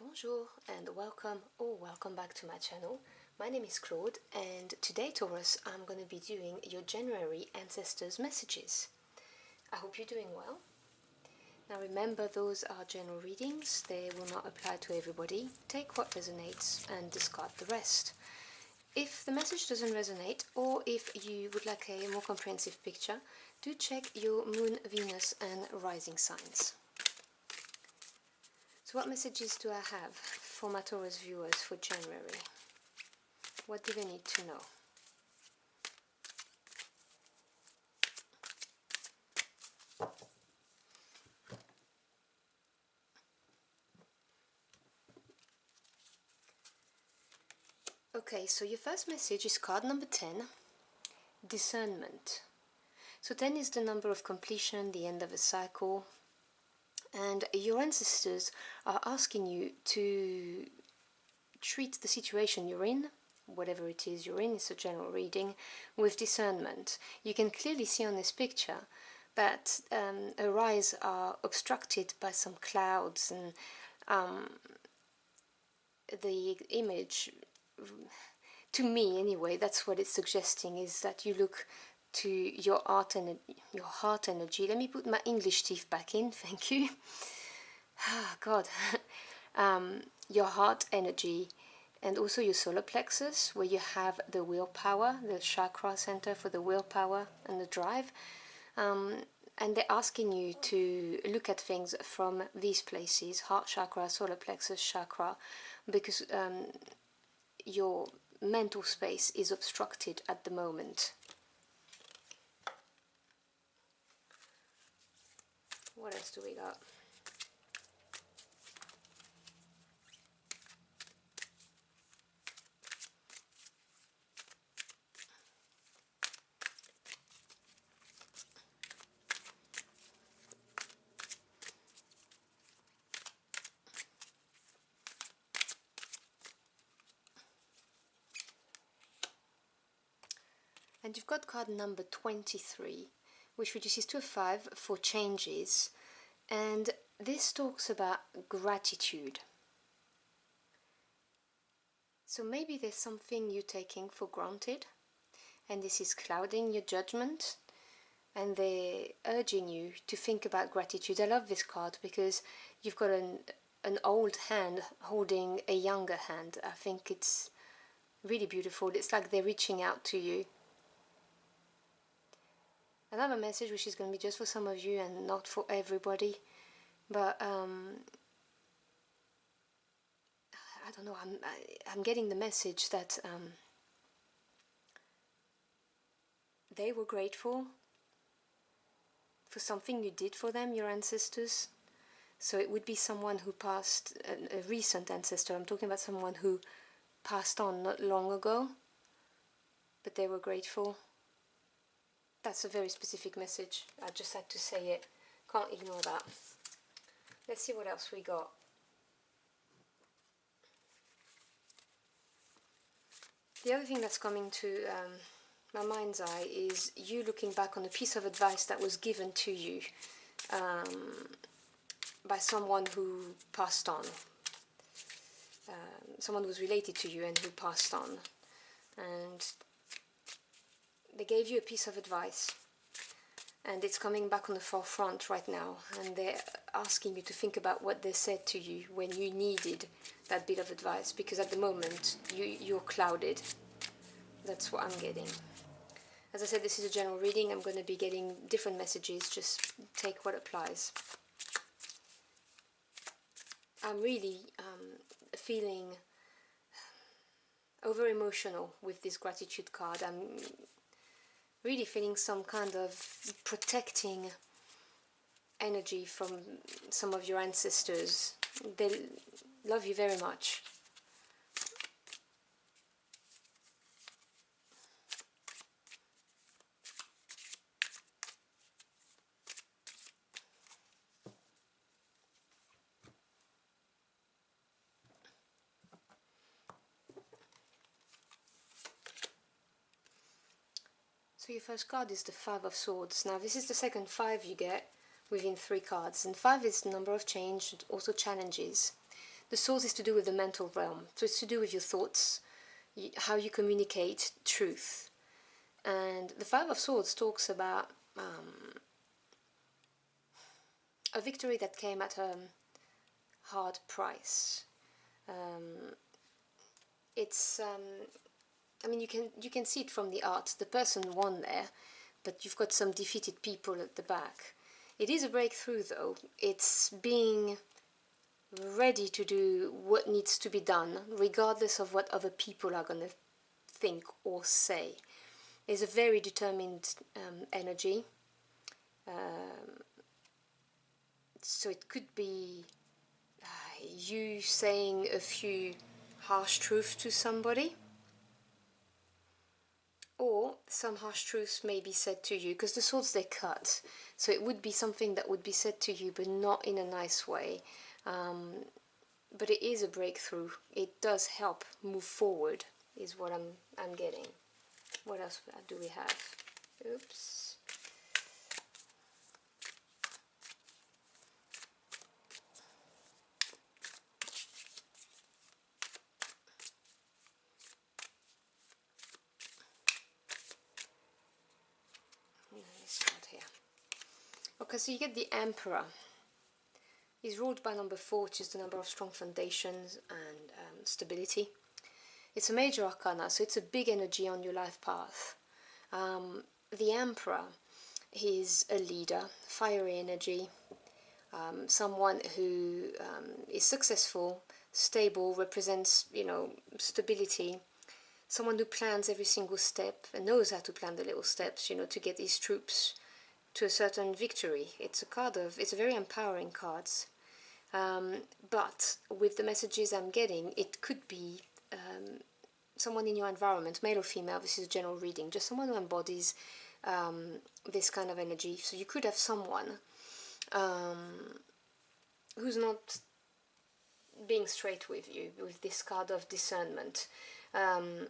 Bonjour and welcome or welcome back to my channel. My name is Claude and today, Taurus, I'm going to be doing your January ancestors messages. I hope you're doing well. Now remember, those are general readings, they will not apply to everybody. Take what resonates and discard the rest. If the message doesn't resonate, or if you would like a more comprehensive picture, do check your Moon, Venus and rising signs. So what messages do I have for my Taurus viewers for January? What do they need to know? Okay, so your first message is card number 10, discernment. So 10 is the number of completion, the end of a cycle, and your ancestors are asking you to treat the situation you're in, whatever it is you're in, it's a general reading, with discernment. You can clearly see on this picture that her eyes are obstructed by some clouds, and the image, to me anyway, that's what it's suggesting, is that you look to your heart energy. Let me put my English teeth back in, thank you. Oh God. Your heart energy and also your solar plexus, where you have the willpower, the chakra center for the willpower and the drive. And they're asking you to look at things from these places, heart chakra, solar plexus chakra, because your mental space is obstructed at the moment. What else do we got? And you've got card number 23, which reduces to a 5 for changes. And this talks about gratitude. So maybe there's something you're taking for granted, and this is clouding your judgment, and they're urging you to think about gratitude. I love this card because you've got an old hand holding a younger hand. I think it's really beautiful. It's like they're reaching out to you. Another message which is going to be just for some of you and not for everybody, but I don't know, I'm getting the message that they were grateful for something you did for them, your ancestors. So it would be someone who passed, a recent ancestor. I'm talking about someone who passed on not long ago, but they were grateful. That's a very specific message. I just had to say it. Can't ignore that. Let's see what else we got. The other thing that's coming to my mind's eye is you looking back on a piece of advice that was given to you by someone who passed on. Someone who was related to you and who passed on. And they gave you a piece of advice, and it's coming back on the forefront right now, and they're asking you to think about what they said to you when you needed that bit of advice, because at the moment you're clouded. That's what I'm getting. As I said, this is a general reading. I'm going to be getting different messages, just take what applies. I'm really feeling over emotional with this gratitude card. I'm really feeling some kind of protecting energy from some of your ancestors. They love you very much. So your first card is the 5 of Swords. Now this is the second 5 you get within 3 cards, and 5 is the number of change and also challenges. The Swords is to do with the mental realm, so it's to do with your thoughts, how you communicate truth. And the Five of Swords talks about a victory that came at a hard price. It's I mean, you can see it from the art. The person won there, but you've got some defeated people at the back. It is a breakthrough, though. It's being ready to do what needs to be done, regardless of what other people are going to think or say. It's a very determined energy. So it could be you saying a few harsh truths to somebody, or some harsh truths may be said to you, because the swords, they cut, so it would be something that would be said to you, but not in a nice way. But it is a breakthrough. It does help move forward, is what I'm getting. What else do we have? Oops. This card here. Okay, so you get the Emperor. He's ruled by number 4, which is the number of strong foundations and stability. It's a major arcana, so it's a big energy on your life path. The Emperor, he's a leader, fiery energy, someone who is successful, stable, represents, stability, someone who plans every single step and knows how to plan the little steps, to get his troops to a certain victory. It's a very empowering card. But with the messages I'm getting, it could be someone in your environment, male or female. This is a general reading, just someone who embodies this kind of energy. So you could have someone who's not being straight with you, with this card of discernment. I'm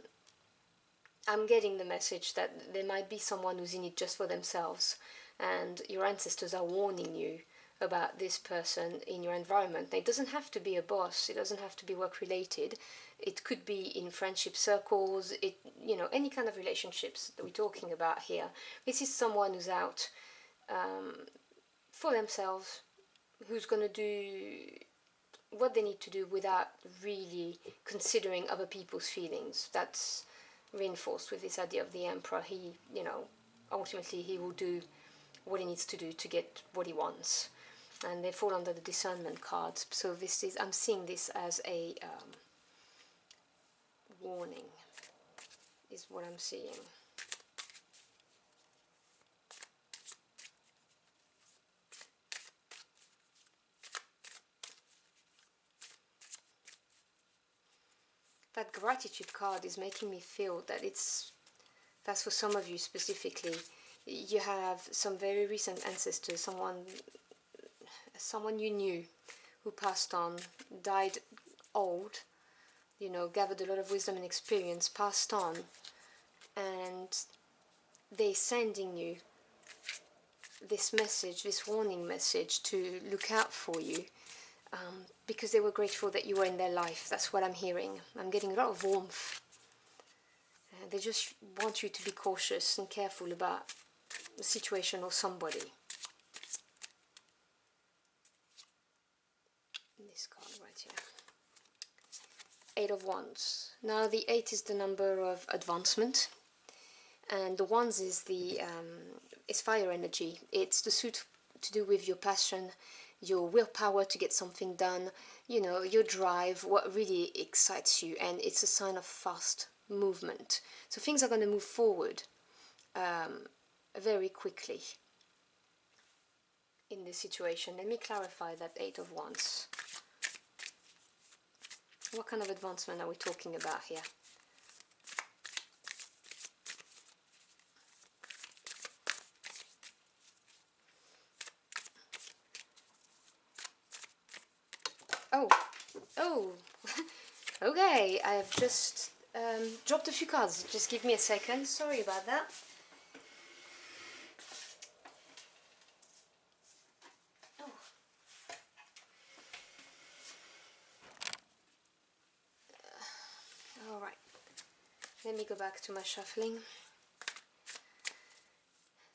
getting the message that there might be someone who's in it just for themselves, and your ancestors are warning you about this person in your environment. It doesn't have to be a boss, it doesn't have to be work related, it could be in friendship circles, any kind of relationships that we're talking about here. This is someone who's out for themselves, who's going to do what they need to do without really considering other people's feelings. That's reinforced with this idea of the Emperor. He, ultimately he will do what he needs to do to get what he wants. And they fall under the discernment cards. So I'm seeing this as a warning, is what I'm seeing. That gratitude card is making me feel that that's for some of you specifically. You have some very recent ancestors, someone you knew who passed on, died old, gathered a lot of wisdom and experience, passed on, and they're sending you this message, this warning message to look out for you, because they were grateful that you were in their life. That's what I'm hearing. I'm getting a lot of warmth. They just want you to be cautious and careful about the situation or somebody. This card right here. 8 of Wands. Now the 8 is the number of advancement, and the Wands is is fire energy. It's the suit to do with your passion, your willpower to get something done, your drive, what really excites you, and it's a sign of fast movement. So things are going to move forward very quickly in this situation. Let me clarify that 8 of Wands. What kind of advancement are we talking about here? Oh, okay, I have just dropped a few cards. Just give me a second, sorry about that. Oh. Let me go back to my shuffling.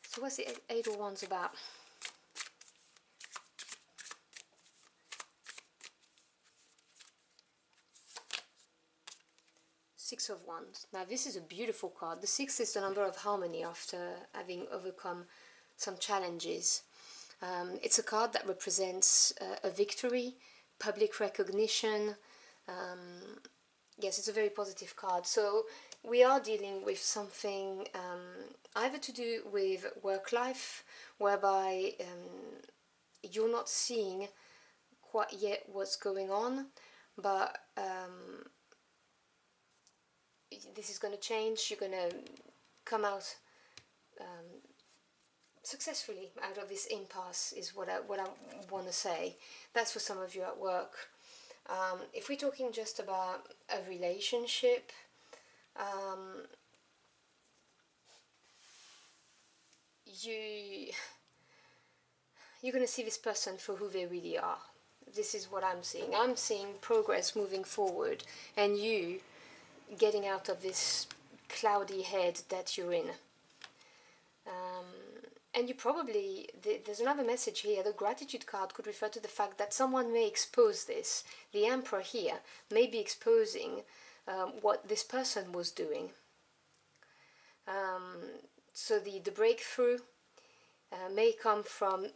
So what's the Eight of Wands about? Six of Wands. Now this is a beautiful card. The six is the number of harmony after having overcome some challenges. It's a card that represents a victory, public recognition. Yes, it's a very positive card. So we are dealing with something either to do with work life, whereby you're not seeing quite yet what's going on, but this is going to change. You're going to come out successfully out of this impasse, is what I want to say. That's for some of you at work. If we're talking just about a relationship, you're going to see this person for who they really are. This is what I'm seeing. I'm seeing progress moving forward, and you getting out of this cloudy head that you're in. And you probably, there's another message here. The gratitude card could refer to the fact that someone may expose this. The Emperor here may be exposing what this person was doing. So the breakthrough may come from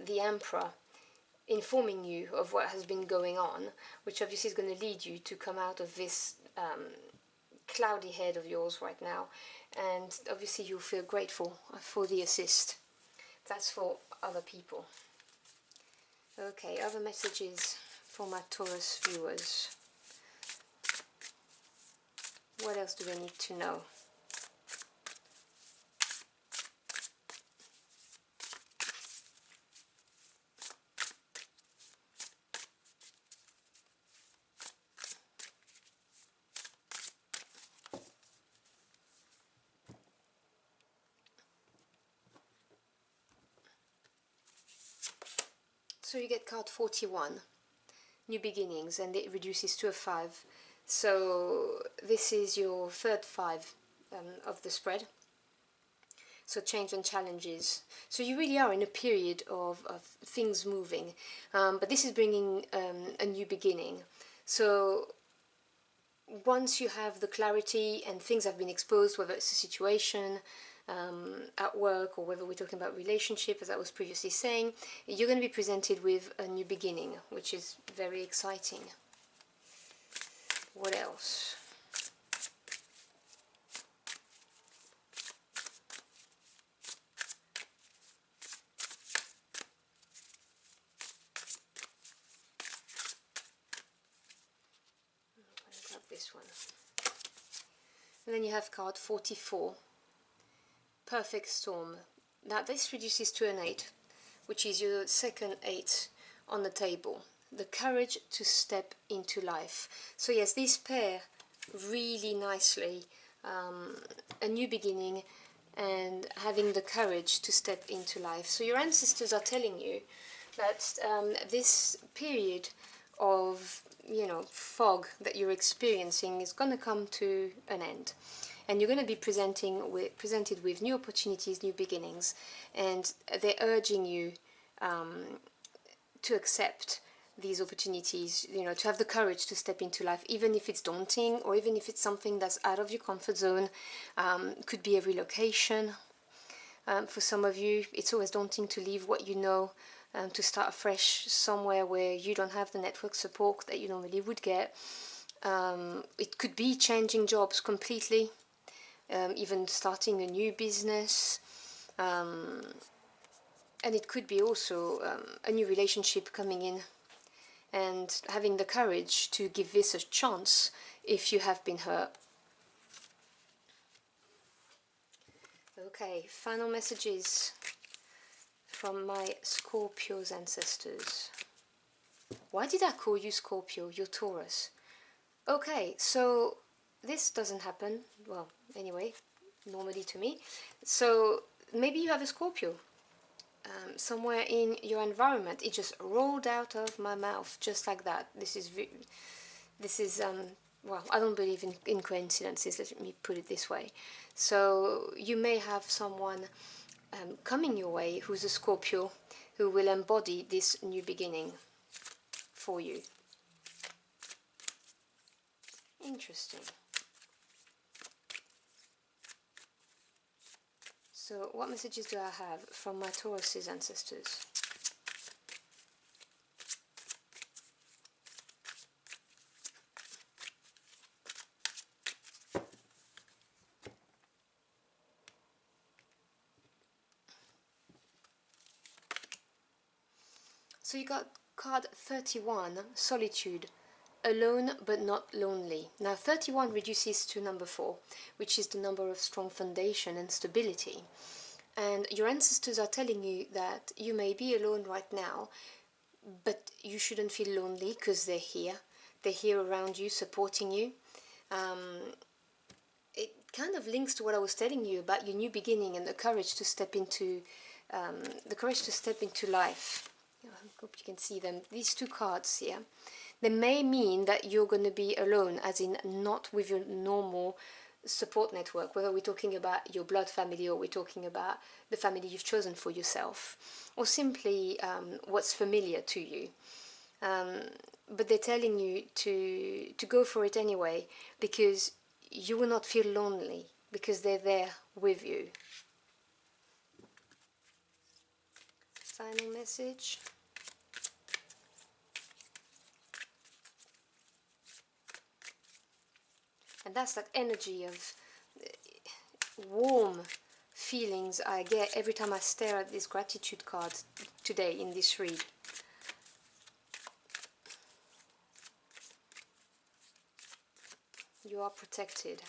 the Emperor informing you of what has been going on, which obviously is going to lead you to come out of this cloudy head of yours right now, and obviously you'll feel grateful for the assist. That's for other people. Okay, other messages for my Taurus viewers. What else do they need to know? So you get card 41, New Beginnings, and it reduces to a 5. So this is your third 5 of the spread. So change and challenges. So you really are in a period of things moving, but this is bringing a new beginning. So once you have the clarity and things have been exposed, whether it's a situation at work, or whether we're talking about relationship, as I was previously saying, you're going to be presented with a new beginning, which is very exciting. What else? I'm going to grab this one. And then you have card 44. Perfect Storm. Now this reduces to an 8, which is your second 8 on the table. The courage to step into life. So yes, these pair really nicely. A new beginning and having the courage to step into life. So your ancestors are telling you that this period of, fog that you're experiencing is going to come to an end. And you're going to be presented with new opportunities, new beginnings, and they're urging you to accept these opportunities, to have the courage to step into life, even if it's daunting, or even if it's something that's out of your comfort zone. Could be a relocation. For some of you, it's always daunting to leave what you know, to start afresh somewhere where you don't have the network support that you normally would get. It could be changing jobs completely. Even starting a new business, and it could be also a new relationship coming in, and having the courage to give this a chance if you have been hurt. Okay, final messages from my Scorpio's ancestors. Why did I call you Scorpio? You're Taurus. Okay, so this doesn't happen, well, anyway, normally to me. So maybe you have a Scorpio somewhere in your environment. It just rolled out of my mouth just like that. This is well, I don't believe in coincidences, let me put it this way. So you may have someone coming your way who's a Scorpio, who will embody this new beginning for you. Interesting. So what messages do I have from my Taurus's ancestors? So you got card 31, Solitude, alone but not lonely. Now 31 reduces to number 4, which is the number of strong foundation and stability. And your ancestors are telling you that you may be alone right now, but you shouldn't feel lonely because they're here. They're here around you, supporting you. It kind of links to what I was telling you about your new beginning and the courage to step into life. I hope you can see them. These two cards here, they may mean that you're going to be alone, as in not with your normal support network, whether we're talking about your blood family or we're talking about the family you've chosen for yourself, or simply what's familiar to you. But they're telling you to go for it anyway, because you will not feel lonely, because they're there with you. Final message. And that's that energy of warm feelings I get every time I stare at this gratitude card today in this read. You are protected.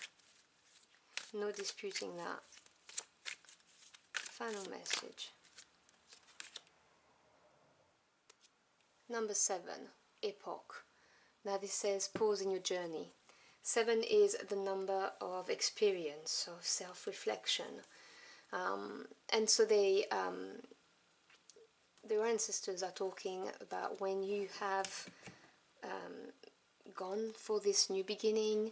No disputing that. Final message. Number 7, Epoch. Now this says pause in your journey. 7 is the number of experience, of self-reflection. And so their ancestors are talking about when you have gone for this new beginning,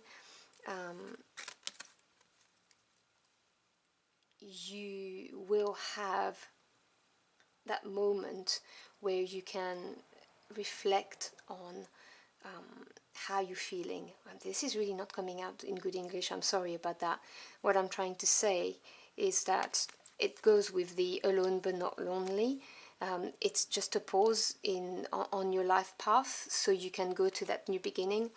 you will have that moment where you can reflect on how you're feeling. This is really not coming out in good English, I'm sorry about that. What I'm trying to say is that it goes with the alone but not lonely. It's just a pause on your life path so you can go to that new beginning.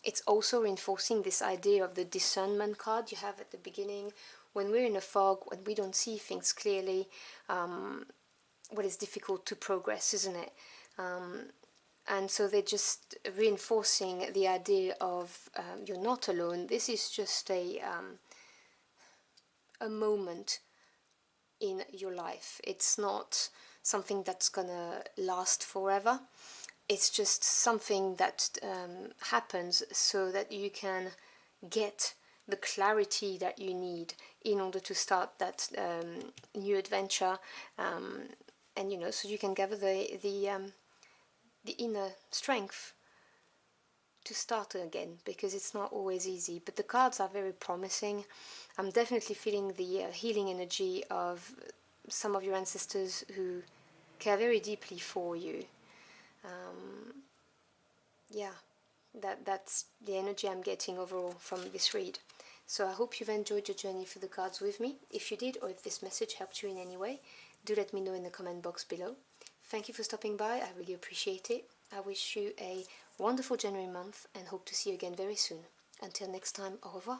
It's also reinforcing this idea of the discernment card you have at the beginning. When we're in a fog, when we don't see things clearly, well, it's difficult to progress, isn't it? And so they're just reinforcing the idea of you're not alone. This is just a moment in your life. It's not something that's gonna last forever. It's just something that happens so that you can get the clarity that you need in order to start that new adventure, and so you can gather the inner strength to start again, because it's not always easy. But the cards are very promising. I'm definitely feeling the healing energy of some of your ancestors who care very deeply for you. Yeah, that's the energy I'm getting overall from this read. So I hope you've enjoyed your journey through the cards with me. If you did, or if this message helped you in any way, do let me know in the comment box below. Thank you for stopping by, I really appreciate it. I wish you a wonderful January month and hope to see you again very soon. Until next time, au revoir.